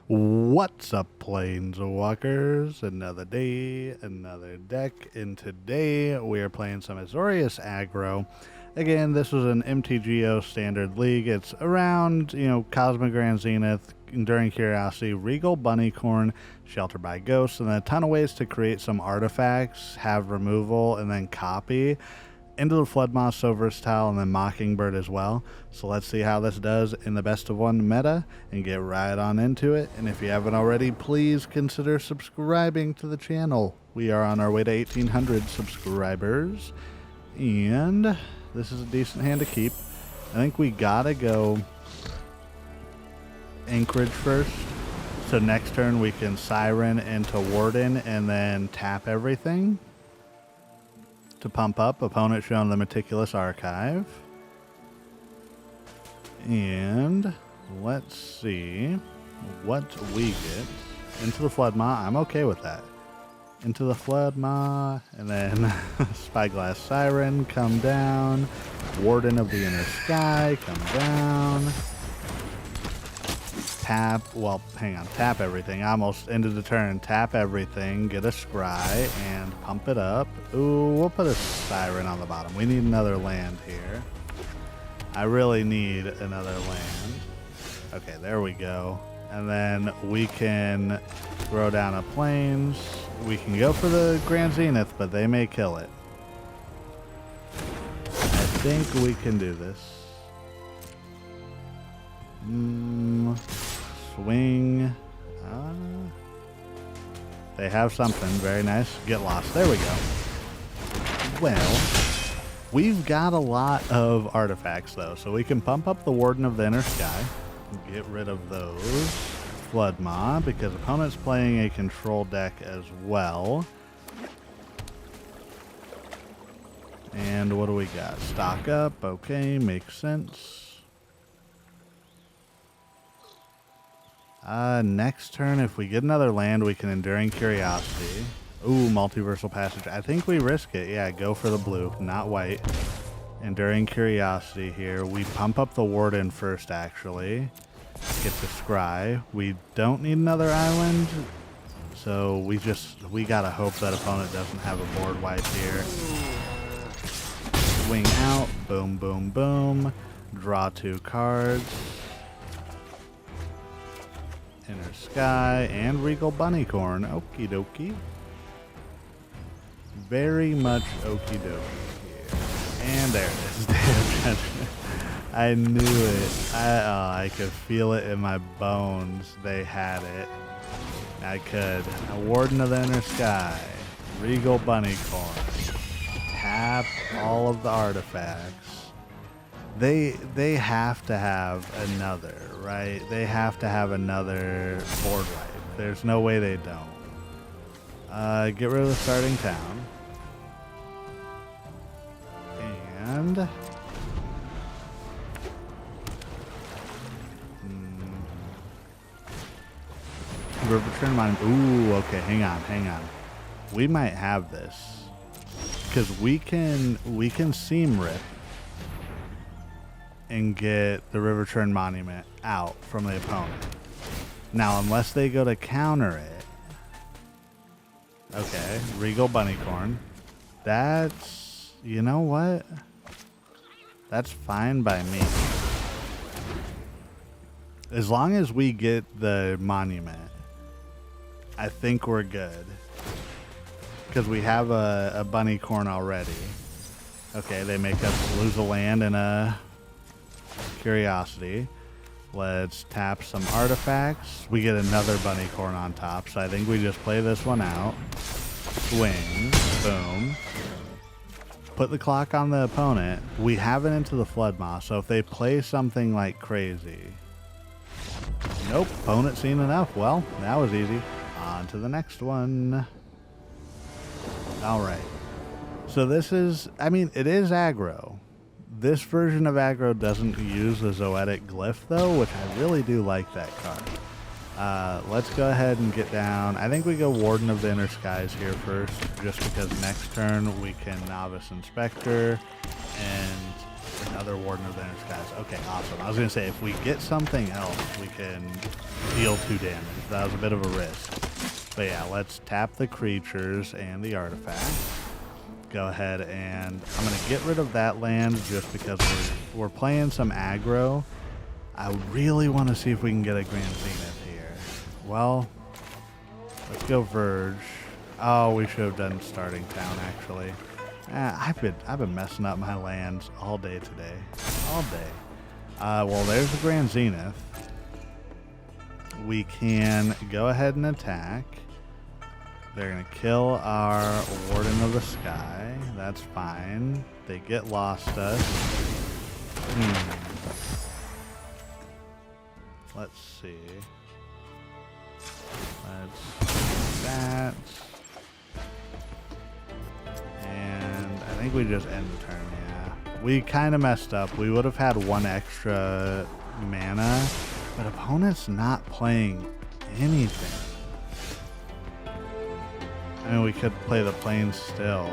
What's up, Planeswalkers? Another day, another deck, and today we are playing some Azorius aggro. Again, this was an MTGO standard league. It's around, Cosmogrand Zenith, Enduring Curiosity, Regal Bunnicorn, Shelter by Ghosts, and then a ton of ways to create some artifacts, have removal, and then copy. Into the Flood Maw, so versatile, and then Mockingbird as well. So let's see how this does in the best of one meta and get right on into it. And if you haven't already, please consider subscribing to the channel. We are on our way to 1,800 subscribers. And this is a decent hand to keep. I think we gotta go Anchorage first. So next turn we can Siren into Warden and then tap everything to pump up. Opponent shown the Meticulous Archive. And let's see what we get. Into the Flood Maw. I'm okay with that. Into the Flood Maw. And then Spyglass Siren, come down. Warden of the Inner Sky, come down. Tap, well, hang on, tap everything. Almost ended the turn. Tap everything, get a scry, and pump it up. Ooh, we'll put a Siren on the bottom. We need another land here. I really need another land. Okay, there we go. And then we can throw down a Plains. We can go for the Grand Zenith, but they may kill it. I think we can do this. Swing. They have something. Very nice. Get lost. There we go. Well, we've got a lot of artifacts, though, so we can pump up the Warden of the Inner Sky. Get rid of those. Flood Maw, because opponent's playing a control deck as well. And what do we got? Stock up. Okay, makes sense. Next turn, if we get another land, we can Enduring Curiosity. Ooh, Multiversal Passage. I think we risk it. Yeah, go for the blue, not white. Enduring Curiosity here. We pump up the Warden first, actually. Get the Scry. We don't need another island, so we gotta hope that opponent doesn't have a board wipe here. Swing out. Boom, boom, boom. Draw 2 cards. Inner Sky and Regal Bunnicorn. Okie dokie. Very much okie dokie here. And there it is. Damn. I knew it. I could feel it in my bones. They had it. I could. A Warden of the Inner Sky. Regal Bunnicorn. Tap all of the artifacts. They have to have another, right? They have to have another board wipe. There's no way they don't. Get rid of the starting town. And Riverturn Mine. Ooh, okay, hang on. We might have this. Because we can Seam Rip and get the Riverturn Monument out from the opponent. Now, unless they go to counter it. Okay, Regal Bunnicorn. That's, you know what? That's fine by me. As long as we get the monument, I think we're good. Because we have a Bunnicorn already. Okay, they make us lose a land and a Curiosity. Let's tap some artifacts. We get another Bunnicorn on top, so I think we just play this one out. Swing. Boom. Put the clock on the opponent. We have it Into the Flood Maw, so if they play something like crazy. Nope, opponent seen enough. Well, that was easy. On to the next one. Alright. So this is, it is aggro. This version of aggro doesn't use the Zoetic Glyph, though, which I really do like that card. Let's go ahead and get down. I think we go Warden of the Inner Skies here first, just because next turn we can Novice Inspector and Another Warden of the Inner Skies. Okay, awesome. I was going to say, if we get something else, we can deal 2 damage. That was a bit of a risk. But yeah, let's tap the creatures and the artifact. Go ahead and I'm going to get rid of that land just because we're playing some aggro. I really want to see if we can get a Grand Zenith here. Well, let's go Verge. Oh, we should have done starting town actually. I've been messing up my lands all day today. All day. Well, there's the Grand Zenith. We can go ahead and attack. They're going to kill our Warden of the Sky. That's fine. They get lost us. Let's see. Let's do that. And I think we just end the turn, yeah. We kind of messed up. We would have had 1 extra mana, but opponent's not playing anything. I mean, we could play the Plains still.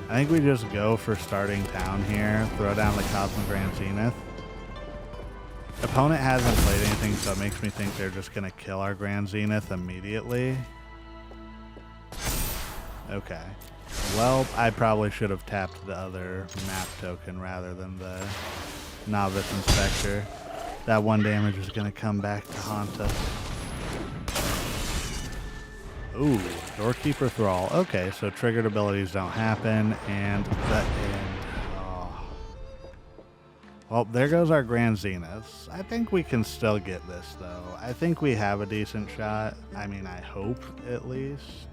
I think we just go for starting town here, throw down the Cosmogrand Zenith. Opponent hasn't played anything, so it makes me think they're just going to kill our Grand Zenith immediately. Okay. Well, I probably should have tapped the other map token rather than the Novice Inspector. That 1 damage is going to come back to haunt us. Ooh, Doorkeeper Thrall. Okay, so triggered abilities don't happen, and the end. Oh. Well, there goes our Grand Zeniths. I think we can still get this, though. I think we have a decent shot. I mean, I hope, at least.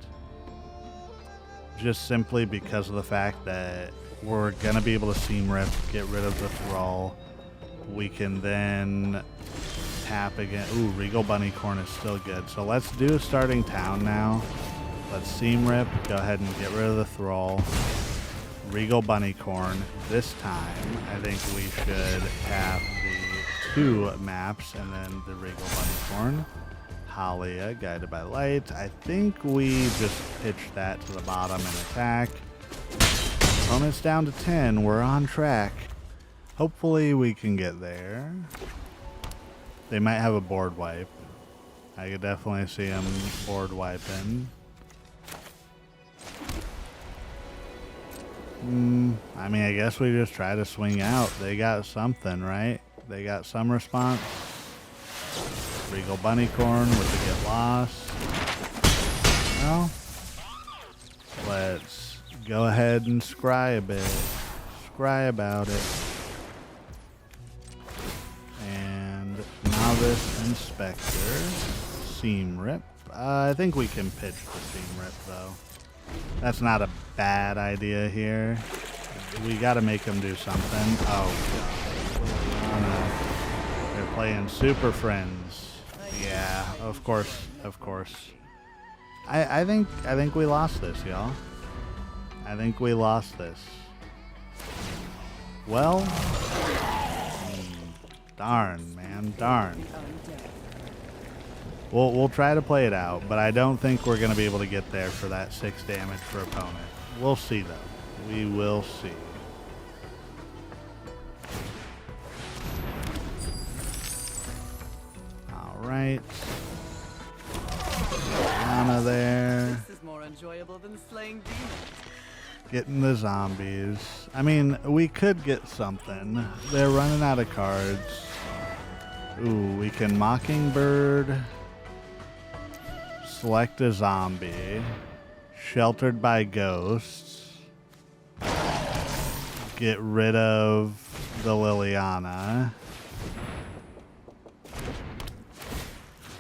Just simply because of the fact that we're going to be able to Seam Rip, get rid of the Thrall. We can then tap again. Ooh, Regal Bunnicorn is still good. So let's do starting town now. Let's Seam Rip, go ahead and get rid of the Thrall. Regal Bunnicorn. This time, I think we should tap the 2 maps and then the Regal Bunnicorn. Haliya, Guided by Light. I think we just pitch that to the bottom and attack. Opponent's down to 10. We're on track. Hopefully we can get there. They might have a board wipe. I could definitely see them board wiping. I mean, I guess we just try to swing out. They got something, right? They got some response. Regal Bunnicorn with the get lost. Well, let's go ahead and scry a bit. Scry about it. And Novice Inspector. Seam Rip. I think we can pitch the Seam Rip, though. That's not a bad idea here. We got to make them do something. Oh, God. They're playing Super Friends. Yeah, of course, of course. I think we lost this, y'all. I think we lost this. Well, darn, man, darn. We'll try to play it out, but I don't think we're going to be able to get there for that 6 damage for opponent. We'll see, though. We will see. Right. Anna there. This is more enjoyable than slaying demons. Getting the zombies. I mean, we could get something. They're running out of cards. Ooh, we can Mockingbird. Select a zombie. Sheltered by Ghosts. Get rid of the Liliana.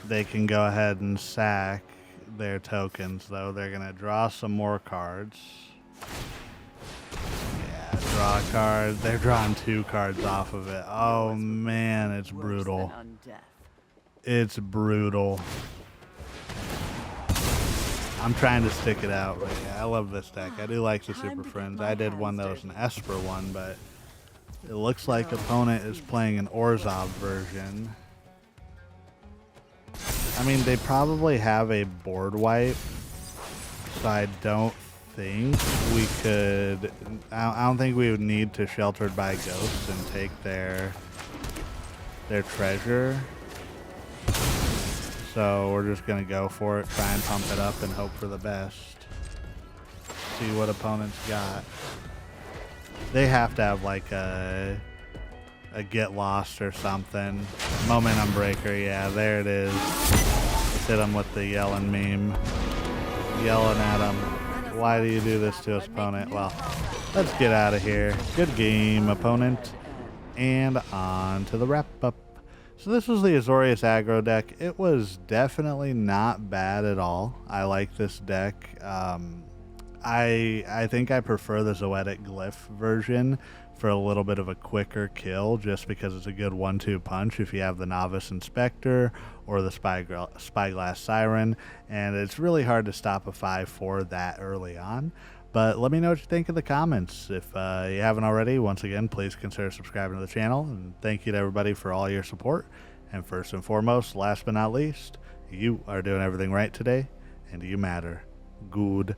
They can go ahead and sack their tokens, though. They're going to draw some more cards. Yeah, draw a card. They're drawing 2 cards off of it. Oh, man, it's brutal. It's brutal. I'm trying to stick it out, but yeah, I love this deck. I do like the Super Friends. I did one that was an Esper one, but it looks like opponent is playing an Orzhov version. I mean, they probably have a board wipe, so I don't think we could... I don't think we would need to Sheltered by Ghosts and take their treasure. So we're just going to go for it, try and pump it up and hope for the best. See what opponents got. They have to have like a Get Lost or something. Momentum Breaker, yeah, there it is. Let's hit him with the yelling meme. Yelling at him. Why do you do this to us, opponent? Well, let's get out of here. Good game, opponent. And on to the wrap-up. So this was the Azorius aggro deck. It was definitely not bad at all. I like this deck. I think I prefer the Zoetic Glyph version for a little bit of a quicker kill, just because it's a good 1-2 punch if you have the Novice Inspector or the Spyglass Siren, and it's really hard to stop a 5-4 that early on. But let me know what you think in the comments. If you haven't already, once again, please consider subscribing to the channel, and thank you to everybody for all your support. And first and foremost, last but not least, you are doing everything right today, and you matter. Goodbye.